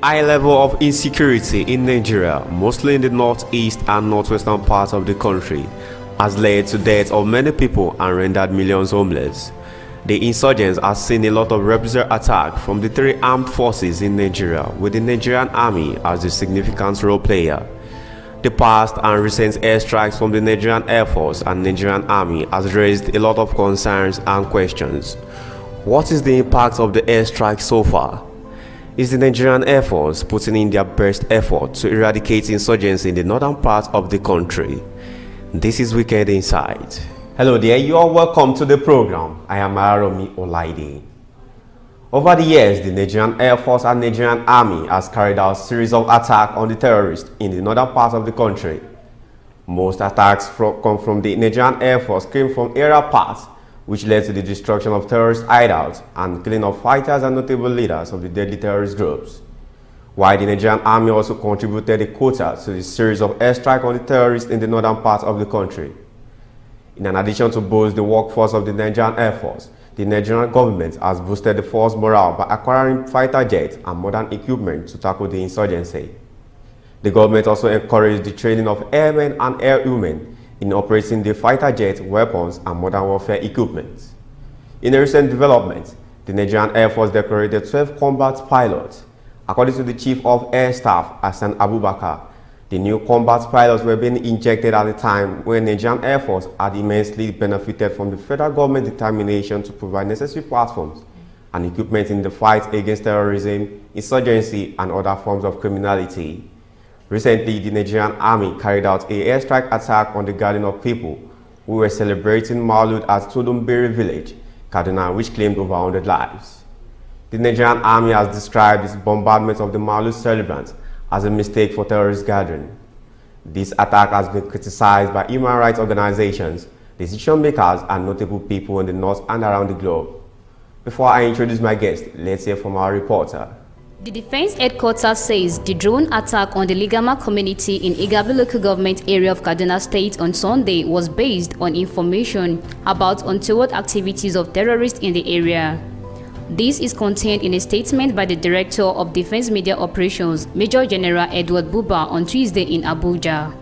high level of insecurity in Nigeria, mostly in the northeast and northwestern parts of the country, has led to death of many people and rendered millions homeless. The insurgents have seen a lot of reprisal attack from the three armed forces in Nigeria, with the Nigerian army as the significant role player. The past and recent airstrikes from the Nigerian Air Force and Nigerian Army has raised a lot of concerns and questions. What is the impact of the airstrike so far? Is the Nigerian Air Force putting in their best effort to eradicate insurgency in the northern part of the country? This is Weekend Insight. Hello there, you are welcome to the program. I am Aromi Olaide. Over the years, the Nigerian Air Force and Nigerian Army has carried out a series of attacks on the terrorists in the northern part of the country. Most attacks come from the Nigerian Air Force came from area parts, which led to the destruction of terrorist hideouts and killing of fighters and notable leaders of the deadly terrorist groups. While the Nigerian Army also contributed a quota to the series of airstrikes on the terrorists in the northern part of the country. In addition to boost the workforce of the Nigerian Air Force, the Nigerian government has boosted the force morale by acquiring fighter jets and modern equipment to tackle the insurgency. The government also encouraged the training of airmen and airwomen in operating the fighter jet, weapons, and modern warfare equipment. In a recent development, the Nigerian Air Force decorated 12 combat pilots. According to the Chief of Air Staff, Hassan Abubakar, the new combat pilots were being injected at a time when Nigerian Air Force had immensely benefited from the federal government determination to provide necessary platforms and equipment in the fight against terrorism, insurgency, and other forms of criminality. Recently, the Nigerian Army carried out an airstrike attack on the garden of people who were celebrating Maulud at Tolumbere village, Kaduna, which claimed over 100 lives. The Nigerian Army has described this bombardment of the Maulud celebrants as a mistake for terrorist gathering. This attack has been criticized by human rights organizations, decision makers, and notable people in the north and around the globe. Before I introduce my guest, let's hear from our reporter. The Defense Headquarters says the drone attack on the Ligama community in Igabi local government area of Kaduna State on Sunday was based on information about untoward activities of terrorists in the area. This is contained in a statement by the Director of Defense Media Operations, Major General Edward Buba, on Tuesday in Abuja.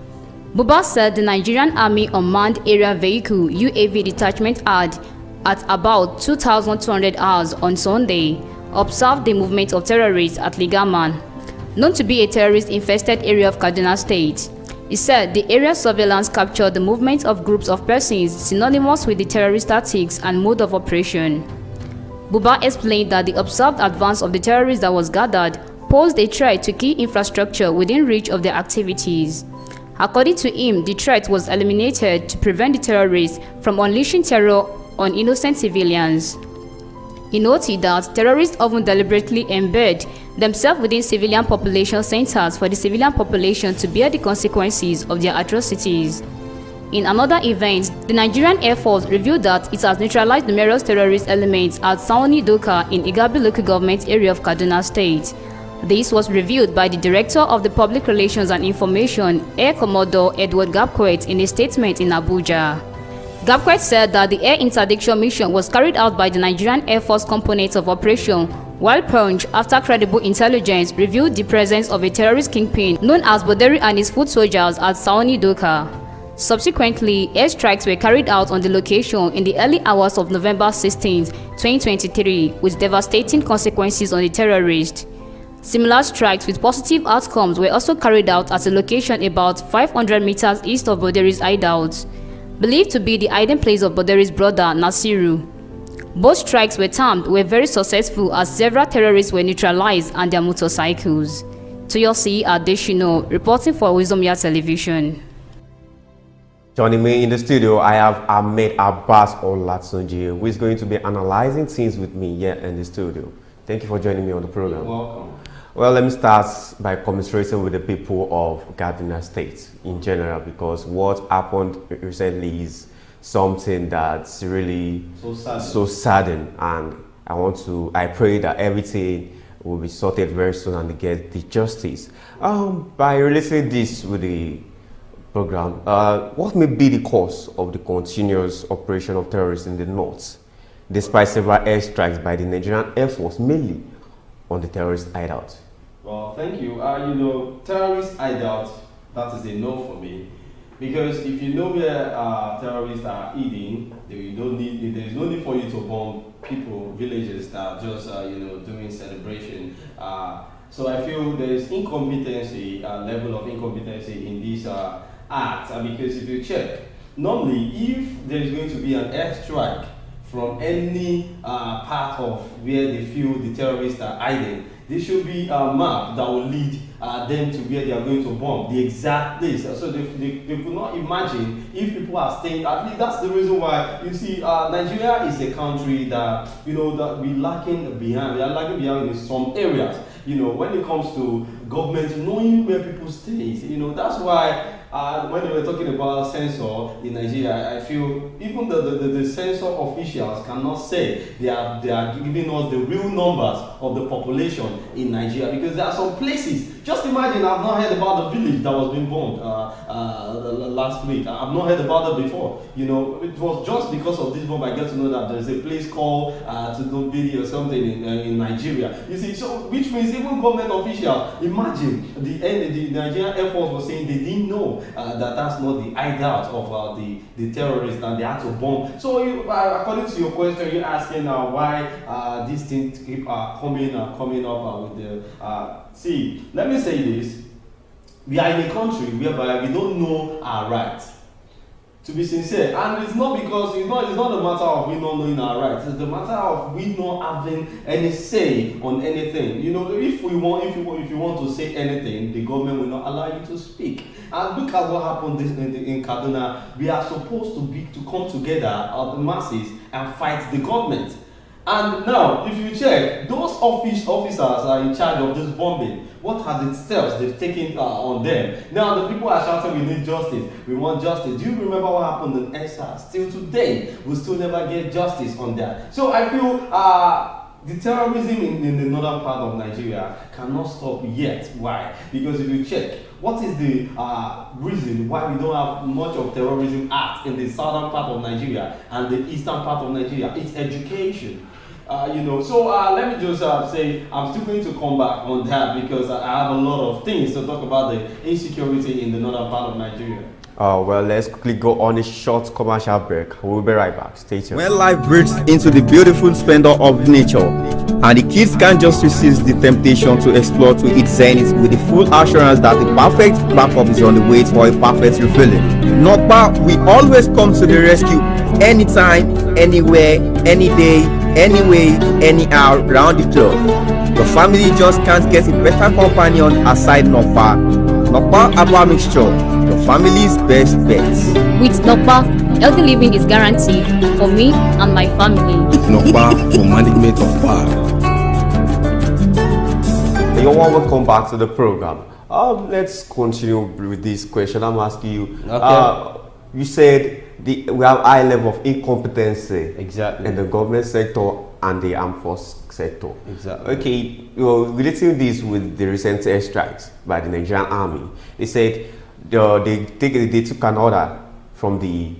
Buba said the Nigerian Army Unmanned Area Vehicle UAV detachment had, at about 2,200 hours on Sunday, observed the movement of terrorists at Ligaman, known to be a terrorist-infested area of Kaduna State. He said the area surveillance captured the movement of groups of persons synonymous with the terrorist tactics and mode of operation. Buba explained that the observed advance of the terrorists that was gathered posed a threat to key infrastructure within reach of their activities. According to him, the threat was eliminated to prevent the terrorists from unleashing terror on innocent civilians. He noted that terrorists often deliberately embed themselves within civilian population centers for the civilian population to bear the consequences of their atrocities. In another event, the Nigerian Air Force revealed that it has neutralized numerous terrorist elements at Saoni Doka in Igabi local government area of Kaduna State. This was revealed by the Director of the Public Relations and Information, Air Commodore Edward Gapquet, in a statement in Abuja. Gapquet said that the air interdiction mission was carried out by the Nigerian Air Force components of operation, while Punch, after credible intelligence, revealed the presence of a terrorist kingpin known as Boderi and his foot soldiers at Saoni Doka. Subsequently, airstrikes were carried out on the location in the early hours of November 16, 2023, with devastating consequences on the terrorists. Similar strikes with positive outcomes were also carried out at a location about 500 meters east of Boderi's hideout, believed to be the hiding place of Boderi's brother, Nasiru. Both strikes were very successful as several terrorists were neutralized and their motorcycles. Toyosi Adeshino, reporting for Wisdomia Television. Joining me in the studio, I have Ahmed Abbas Olatunji, who is going to be analyzing things with me here in the studio. Thank you for joining me on the program. You're welcome. Well, let me start by commiserating with the people of Kaduna State in general, because what happened recently is something that's really so saddening, and I pray that everything will be sorted very soon and get the justice. By relating this with the program, what may be the cause of the continuous operation of terrorists in the north, despite several airstrikes by the Nigerian Air Force, mainly on the terrorist hideout? Well, thank you. You know, terrorists, I doubt that is a no for me. Because if you know where terrorists are eating, there is no need for you to bomb people, villages that are just, doing celebration. So I feel there is incompetency, level of incompetency in this act. Because if you check, normally if there is going to be an airstrike from any part of where they feel the terrorists are hiding, there should be a map that will lead them to where they are going to bomb, the exact place. So they could not imagine if people are staying. At least that's the reason why you see Nigeria is a country that that we lacking behind. We are lacking behind in some areas. When it comes to government knowing where people stay, that's why. When they were talking about censor in Nigeria, I feel even the censor officials cannot say they are giving us the real numbers of the population in Nigeria, because there are some places. Just imagine, I've not heard about the village that was being bombed last week. I've not heard about it before. It was just because of this bomb I get to know that there's a place called Tudunbiri or something in Nigeria. You see, so which means even government officials, imagine the Nigerian Air Force was saying they didn't know that that's not the hideout of the terrorists, and they had to bomb. So according to your question, you're asking why these things keep coming up with the see, let me say this. We are in a country whereby we don't know our rights. To be sincere, and it's not because it's not a matter of we not knowing our rights. It's the matter of we not having any say on anything. If you want to say anything, the government will not allow you to speak. And look at what happened in Kaduna. We are supposed to come together, the masses, and fight the government. And now, if you check, those officers are in charge of this bombing. What are the steps they've taken on them? Now, the people are shouting, we need justice, we want justice. Do you remember what happened in Airstrikes? Still today, we still never get justice on that. So I feel the terrorism in the northern part of Nigeria cannot stop yet. Why? Because if you check, what is the reason why we don't have much of terrorism act in the southern part of Nigeria and the eastern part of Nigeria? It's education. So let me just say I'm still going to come back on that, because I have a lot of things to talk about the insecurity in the northern part of Nigeria. Well, let's quickly go on a short commercial break. We'll be right back. Stay tuned. When life breaks into the beautiful splendor of nature, and the kids can't just resist the temptation to explore to its zenith with the full assurance that the perfect backup is on the way for a perfect refilling. Nokpa, we always come to the rescue anytime, anywhere, any day, anyway, anyhow, round the clock. Your family just can't get a better companion aside Nokpa. Nokpa Herbal Mixture, your family's best bets. With Nokpa, healthy living is guaranteed for me and my family. With Nokpa for management of power. You're welcome back to the program. Let's continue with this question. I'm asking you. Okay. You said we have high level of incompetency Exactly. in the government sector and the armed force sector. Exactly. Okay, relating this with the recent airstrikes by the Nigerian army, they said they took an order from the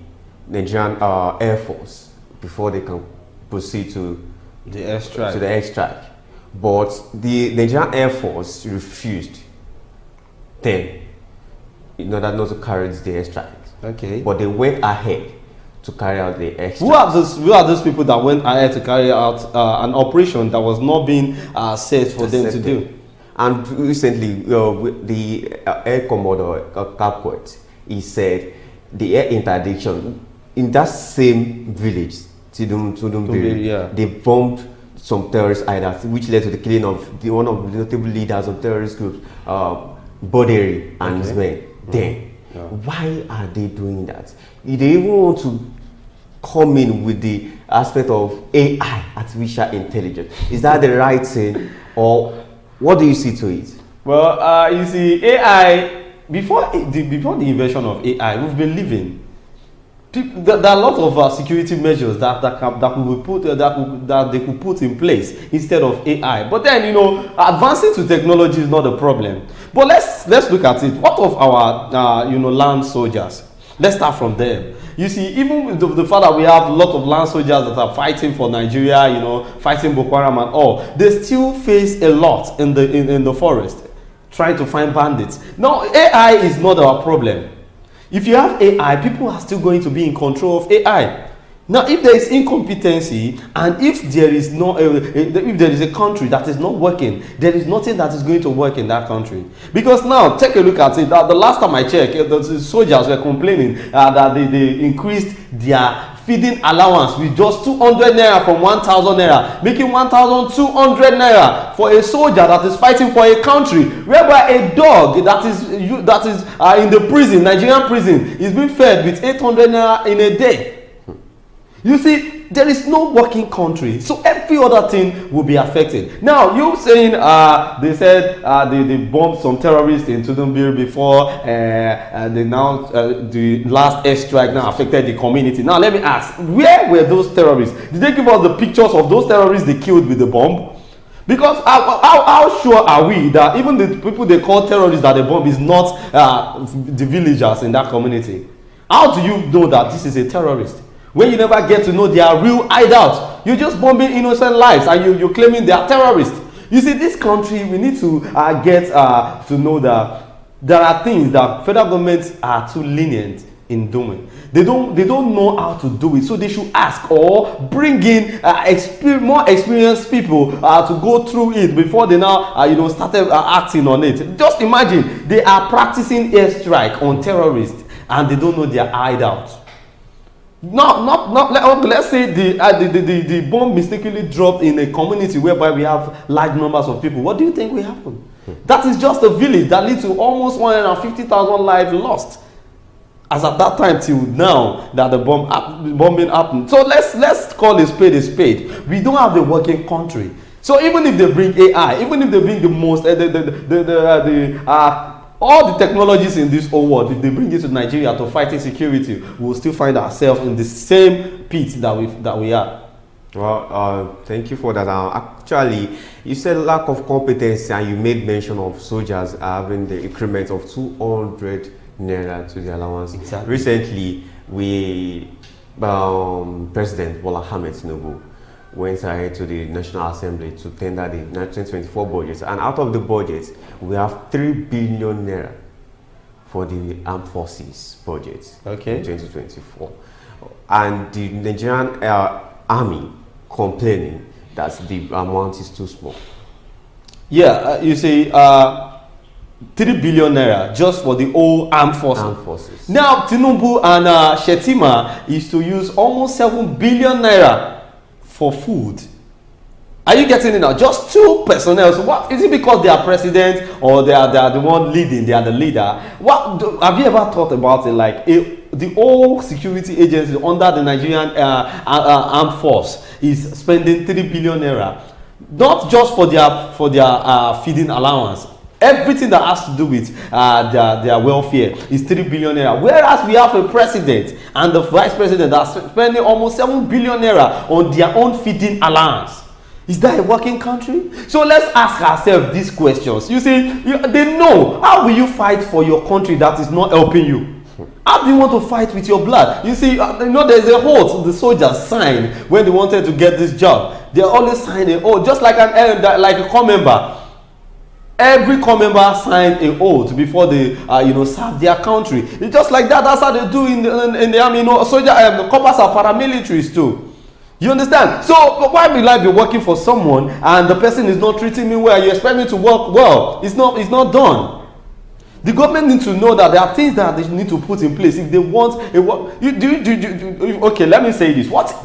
Nigerian Air Force before they can proceed to The airstrike. the airstrike. But the Nigerian Air Force refused then in order not to carry the airstrike. Okay. But they went ahead to carry out the airstrike. Who are those people that went ahead to carry out an operation that was not being set for them to do? And recently, the Air Commodore Capcourt, he said the air interdiction in that same village, Tudunbiri, yeah. they bombed some terrorist hideouts, which led to the killing of one of the notable leaders of terrorist groups, Boderi and his men. Then, why are they doing that? They even want to come in with the aspect of AI, artificial intelligence. Is that the right thing, or what do you see to it? Well, you see, AI before the invention of AI, we've been living. There are a lot of security measures that they could put in place instead of AI. But then, advancing to technology is not a problem. But let's look at it. What of our land soldiers? Let's start from them. You see, even with the fact that we have a lot of land soldiers that are fighting for Nigeria, you know, fighting Boko Haram and all, they still face a lot in the forest, trying to find bandits. Now, AI is not our problem. If you have AI, people are still going to be in control of AI. Now, if there is incompetency, and if there is no, if there is a country that is not working, there is nothing that is going to work in that country. Because now, take a look at it. The last time I checked, the soldiers were complaining that they increased their feeding allowance with just 200 naira from 1,000 naira, making 1,200 naira for a soldier that is fighting for a country, whereby a dog that is in the prison, Nigerian prison, is being fed with 800 naira in a day. You see, there is no working country, so every other thing will be affected. Now, you saying they said they bombed some terrorists in Tudunbiri before, they now the last airstrike now affected the community. Now, let me ask, where were those terrorists? Did they give us the pictures of those terrorists they killed with the bomb? Because how sure are we that even the people they call terrorists that they bomb is not the villagers in that community? How do you know that this is a terrorist? When you never get to know their real hideout, you're just bombing innocent lives and you're claiming they are terrorists. You see, this country, we need to get to know that there are things that federal governments are too lenient in doing. They don't know how to do it, so they should ask or bring in more experienced people to go through it before they now started acting on it. Just imagine they are practicing airstrike on terrorists and they don't know their hideout. Let's say the bomb mistakenly dropped in a community whereby we have large numbers of people. What do you think will happen? That is just a village that leads to almost 150,000 lives lost. As at that time till now that the bombing happened. So let's call a spade a spade. We don't have a working country. So even if they bring AI, even if they bring the most all the technologies in this whole world, if they bring it to Nigeria to fight insecurity, we will still find ourselves in the same pit that we are. Well, thank you for that. Actually, you said lack of competence, and you made mention of soldiers having the increment of 200 naira to the allowance. Exactly. Recently, President Bola Ahmed Tinubu went ahead to the National Assembly to tender the 2024 budget, and out of the budget we have 3 billion naira for the armed forces budget in 2024, and the Nigerian army complaining that the amount is too small. You see, 3 billion naira just for the whole armed forces. Now Tinubu and Shetima is to use almost 7 billion naira for food. Are you getting it now? Just 2 personnel. So what is it, because they are president or they are the one leading, they are the leader? Have you ever thought about it, like the whole security agency under the Nigerian armed force is spending 3 billion naira, not just for their feeding allowance. Everything that has to do with their welfare is 3 billion naira. Whereas we have a president and the vice president that are spending almost 7 billion naira on their own feeding allowance. Is that a working country? So let's ask ourselves these questions. You see, they know. How will you fight for your country that is not helping you? How do you want to fight with your blood? You see, there's a oath the soldiers signed when they wanted to get this job. They always sign an oath, just like a corps member. Every corps member signed an oath before they, serve their country. It's just like that. That's how they do in the army. The corps are paramilitaries too. You understand? So why will I be working for someone and the person is not treating me well? You expect me to work well? It's not done. The government needs to know that there are things that they need to put in place if they want okay, let me say this. What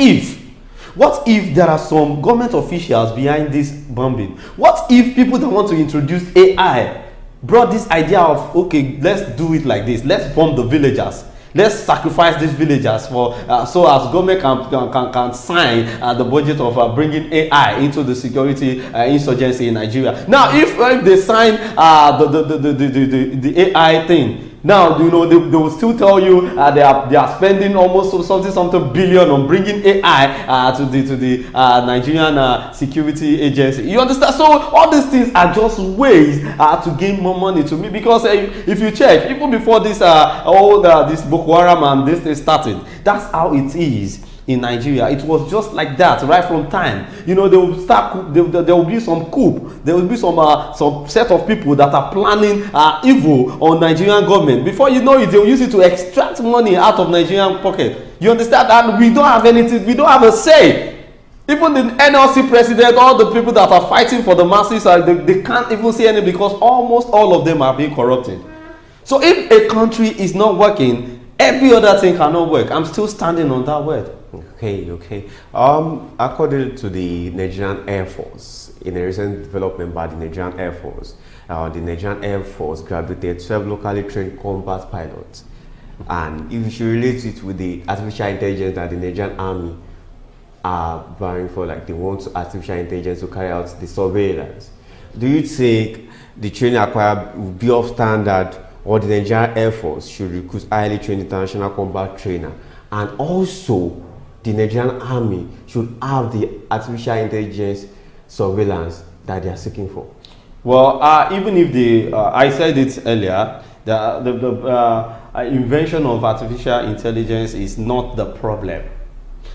if there are some government officials behind this bombing? What if people that want to introduce AI brought this idea of, okay, let's do it like this. Let's bomb the villagers. Let's sacrifice these villagers so as government can sign the budget of bringing AI into the security insurgency in Nigeria. Now, if they sign the AI thing, Now, you know, they will still tell you they are spending almost something billion on bringing AI to the Nigerian security agency. You understand? So all these things are just ways to gain more money to me, because if you check, even before this this Boko Haram and this thing started, that's how it is in Nigeria. It was just like that right from time. You know, they will start. There will be some coup. There will be some set of people that are planning evil on Nigerian government. Before you know it, they will use it to extract money out of Nigerian pocket. You understand? And we don't have anything. We don't have a say. Even the NLC president, all the people that are fighting for the masses, they can't even say anything, because almost all of them are being corrupted. So if a country is not working, every other thing cannot work. I'm still standing on that word. Okay. According to the Nigerian Air Force, in a recent development by the Nigerian Air Force, the Nigerian Air Force graduated 12 locally trained combat pilots. And if you relate it with the artificial intelligence that the Nigerian Army are vying for, like they want artificial intelligence to carry out the surveillance, do you think the training acquired will be of standard, or the Nigerian Air Force should recruit highly trained international combat trainer? And also, the Nigerian Army should have the artificial intelligence surveillance that they are seeking for? Well, even if I said it earlier, the invention of artificial intelligence is not the problem.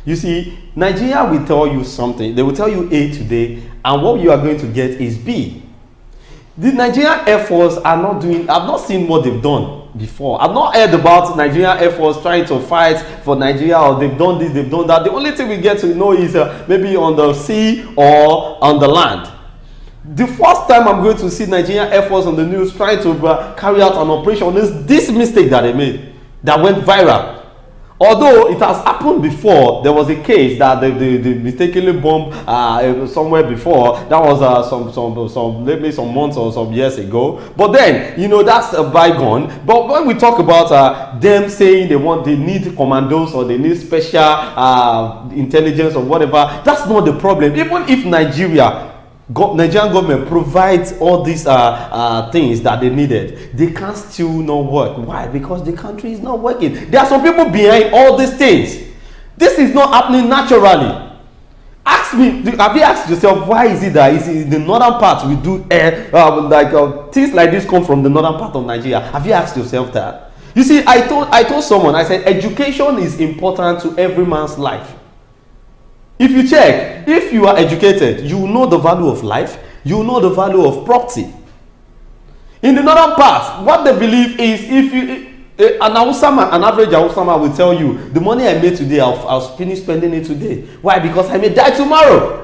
You see, Nigeria will tell you something. They will tell you A today, and what you are going to get is B. The Nigerian Air Force are not doing, I've not seen what they've done before. I've not heard about Nigerian Air Force trying to fight for Nigeria, or they've done this, they've done that. The only thing we get to know is maybe on the sea or on the land. The first time I'm going to see Nigerian Air Force on the news trying to carry out an operation is this mistake that they made, that went viral. Although it has happened before, there was a case that they mistakenly bombed somewhere before. That was maybe some months or some years ago. But then, you know, that's a bygone. But when we talk about them saying they need commandos, or they need special intelligence or whatever, that's not the problem. Even if Nigerian government provides all these things that they needed, they can still not work. Why? Because the country is not working. There are some people behind all these things. This is not happening naturally. Ask me, have you asked yourself, why is it that in the northern part we do things like this come from the northern part of Nigeria? Have you asked yourself that? You see, I told someone, I said education is important to every man's life. If you check, if you are educated, you know the value of life, you know the value of property. In the northern part, what they believe is, if you an average Hausa will tell you, the money I made today, I'll finish spending it today. Why? Because I may die tomorrow.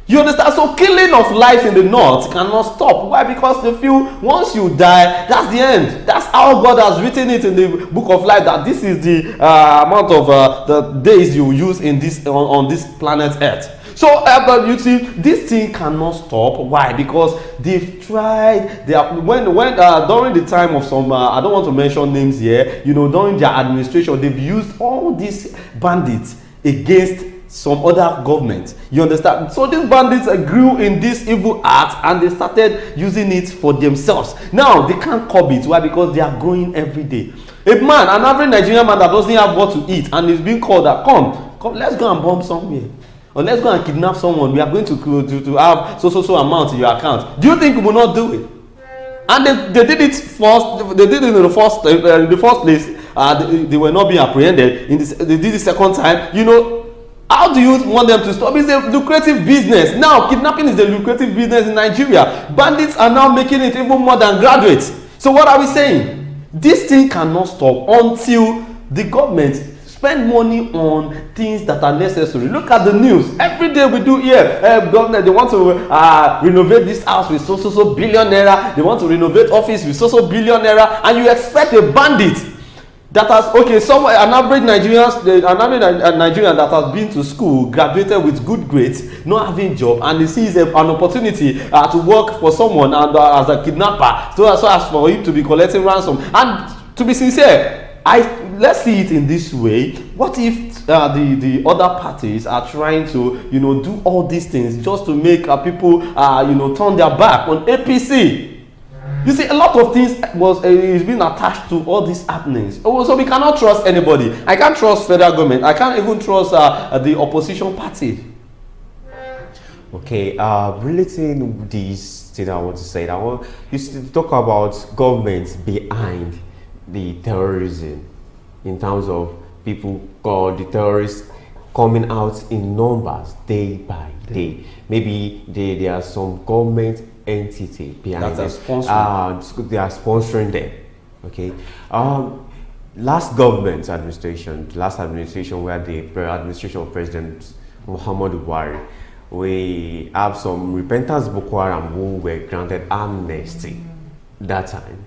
You understand? So killing of life in the north cannot stop. Why? Because they feel once you die, that's the end. That's how God has written it in the book of life, that this is the amount of the days you use in this on this planet Earth. So, but you see, this thing cannot stop. Why? Because they've tried. When during the time of some, I don't want to mention names here. You know, during their administration, they've used all these bandits against some other government. You understand? So these bandits grew in this evil act, and they started using it for themselves. Now they can't curb it. Why? Because they are growing every day. A man, an average Nigerian man that doesn't have what to eat, and is being called that, come, let's go and bomb somewhere, or let's go and kidnap someone. We are going to have so amount in your account. Do you think we will not do it? And they did it first. They did it in the first place. They were not being apprehended. They did it second time. You know. How do you want them to stop? It's a lucrative business. Now, kidnapping is a lucrative business in Nigeria. Bandits are now making it even more than graduates. So what are we saying? This thing cannot stop until the government spend money on things that are necessary. Look at the news. Every day we do here. Government, they want to renovate this house with so billion naira. They want to renovate office with so billion naira. And you expect a bandit that has, an average Nigerian that has been to school, graduated with good grades, not having job, and he sees an opportunity to work for someone and as a kidnapper, so as for him to be collecting ransom. And to be sincere, let's see it in this way. What if the other parties are trying to, do all these things just to make people, turn their back on APC? You see, a lot of things is being attached to all these happenings. So we cannot trust anybody. I can't trust federal government. I can't even trust the opposition party. Okay, relating this thing I want to say, I want you to talk about governments behind the terrorism, in terms of people called the terrorists coming out in numbers day by day. Maybe there are some government entity behind them. They are sponsoring them. Okay. Last administration where the administration of President Muhammadu Buhari, we have some repentance Boko Haram who were granted amnesty that time.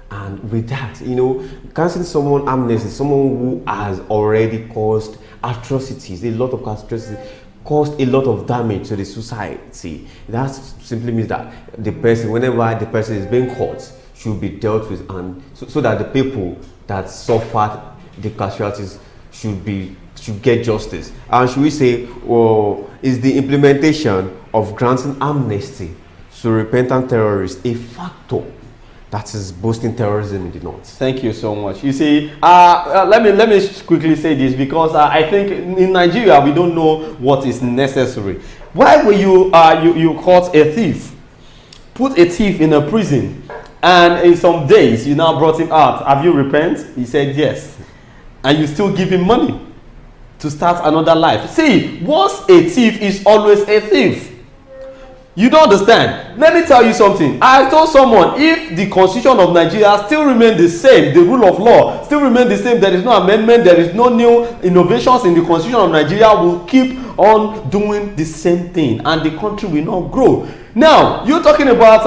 And with that, you know, granting someone amnesty, someone who has already caused atrocities, a lot of atrocities, caused a lot of damage to the society. That simply means that the person, whenever the person is being caught, should be dealt with, and so that the people that suffered the casualties should get justice. And should we say, well, is the implementation of granting amnesty to repentant terrorists a factor that is boosting terrorism in the north? Thank you so much. You see, let me quickly say this, because I think in Nigeria we don't know what is necessary. Why will you caught a thief, put a thief in a prison, and in some days you now brought him out? Have you repented? He said yes, and you still give him money to start another life. See, once a thief is always a thief. You don't understand. Let me tell you something. I told someone, if the constitution of Nigeria still remains the same, the rule of law still remains the same, there is no amendment, there is no new innovations in the constitution of Nigeria, will keep on doing the same thing, and the country will not grow. Now, you're talking about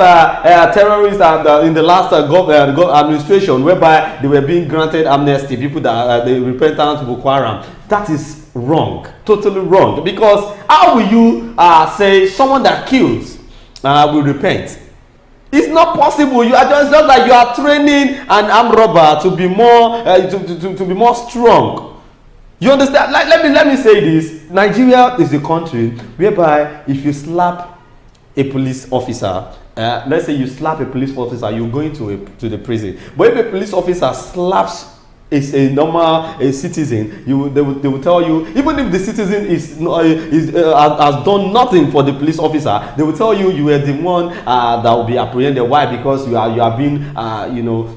terrorists in the last administration, whereby they were being granted amnesty, people that the repentant Boko Haram. That is wrong, totally wrong. Because how will you say someone that kills will repent? It's not possible. You are just like you are training an armed robber to be more to be more strong. You understand? Like, let me say this: Nigeria is a country whereby if you slap a police officer, let's say you slap a police officer, you're going to the prison. But if a police officer slaps a normal citizen, they will tell you, even if the citizen has done nothing for the police officer, they will tell you you were the one that will be apprehended. Why? Because you are being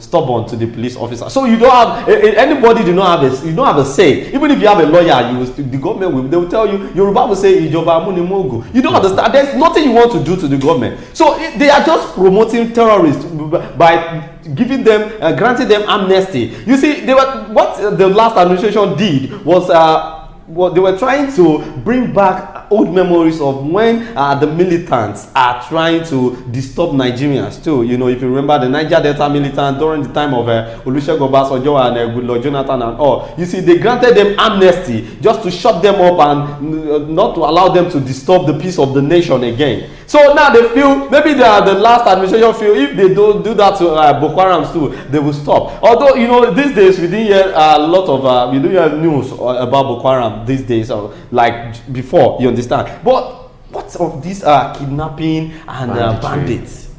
stubborn to the police officer. So you don't have anybody. You don't have a say. Even if you have a lawyer, the government they will tell you. Yoruba will say Ijoba Amuni Mogu. You don't understand. There's nothing you want to do to the government. So they are just promoting terrorists by giving them granting them amnesty. You see, what the last administration did was they were trying to bring back old memories of when the militants are trying to disturb Nigerians too. You know, if you remember the Niger Delta militants during the time of Olusegun Obasanjo and Goodluck Jonathan and all. You see, they granted them amnesty just to shut them up and not to allow them to disturb the peace of the nation again. So now they feel, maybe the last administration feel, if they don't do that to Boko Haram too, they will stop. Although, you know, these days we didn't hear a lot of, we don't hear news about Boko Haram these days, like before, you understand. But what of these kidnapping and bandits?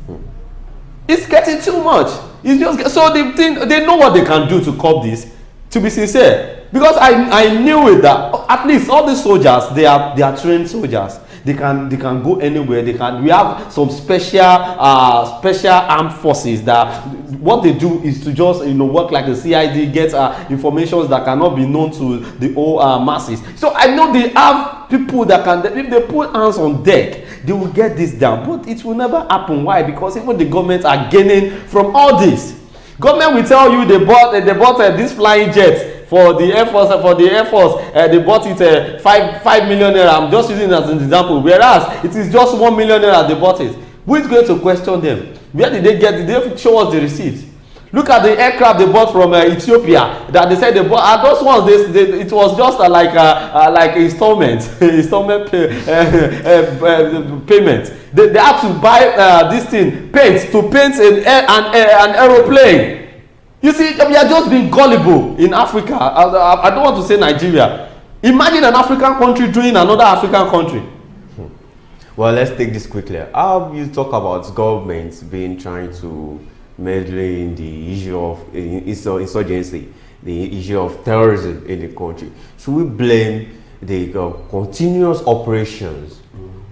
It's getting too much. It's just, so they know what they can do to curb this, to be sincere. Because I knew it that at least all the soldiers, they are trained soldiers. They can go anywhere. We have some special armed forces that what they do is to just work like the CID, get information that cannot be known to the whole masses. So I know they have people that can, if they put hands on deck, they will get this down. But it will never happen. Why? Because even the government are gaining from all this. Government will tell you they bought this flying jet for the Air Force. They bought it 5 million naira. I'm just using it as an example. Whereas it is just 1 million naira they bought it. Who is going to question them? Where did they get it? They show us the receipt. Look at the aircraft they bought from Ethiopia that they said they bought. Those ones, it was just like installment payment. They had to buy this thing, paint an aeroplane. You see, we are just being gullible in Africa. I don't want to say Nigeria. Imagine an African country doing another African country. Well, let's take this quickly. How you talk about governments trying to mainly in the issue of insurgency, the issue of terrorism in the country. Should we blame the continuous operations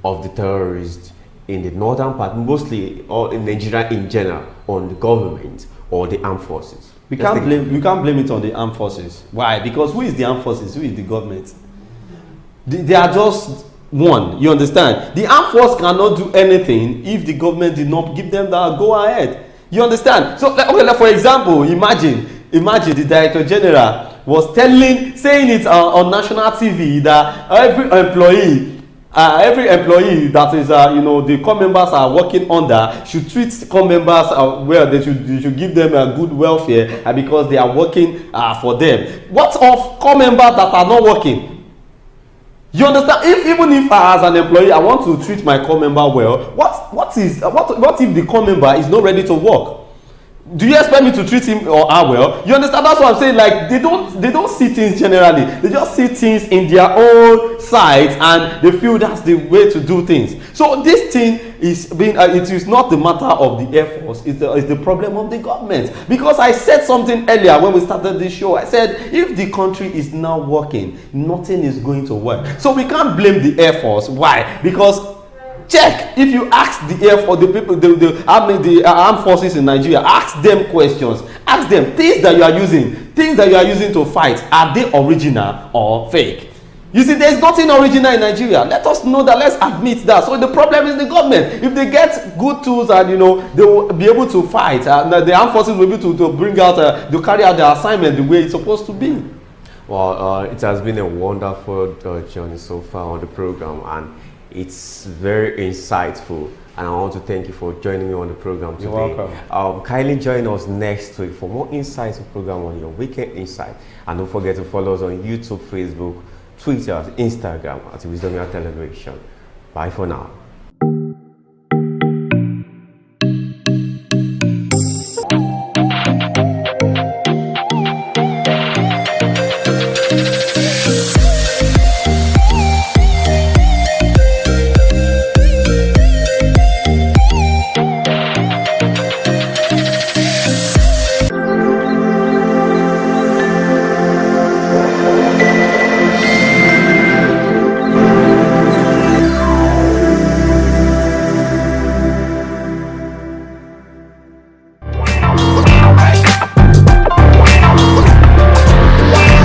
of the terrorists in the northern part, mostly, or in Nigeria in general, on the government or the armed forces? We can't blame it on the armed forces. Why? Because who is the armed forces? Who is the government? They are just one. You understand? The armed force cannot do anything if the government did not give them that go ahead. You understand? So, okay, for example, imagine the Director General was saying it on national TV that every employee that is the corps members are working under should treat corps members well. They should give them a good welfare because they are working for them. What of corps members that are not working? You understand? Even if as an employee I want to treat my corps member well, what if the corps member is not ready to work? Do you expect me to treat him or her well? You understand? That's what I'm saying. Like they don't see things generally. They just see things in their own sides, and they feel that's the way to do things. So this thing is being. It is not the matter of the Air Force. It's the problem of the government. Because I said something earlier when we started this show. I said if the country is now working, nothing is going to work. So we can't blame the Air Force. Why? Because check, if you ask the Air Force, the people, the armed forces in Nigeria, ask them questions. Ask them things that you are using to fight, are they original or fake? You see, there's nothing original in Nigeria. Let us know that. Let's admit that. So the problem is the government. If they get good tools and they will be able to fight, the armed forces will be able to bring out, to carry out their assignment the way it's supposed to be. Well, it has been a wonderful journey so far on the program, and it's very insightful, and I want to thank you for joining me on the program today. You're welcome. Kindly join us next week for more insightful program on your Weekend Insight, and don't forget to follow us on YouTube, Facebook, Twitter, Instagram at Wisdom Television. Bye for now.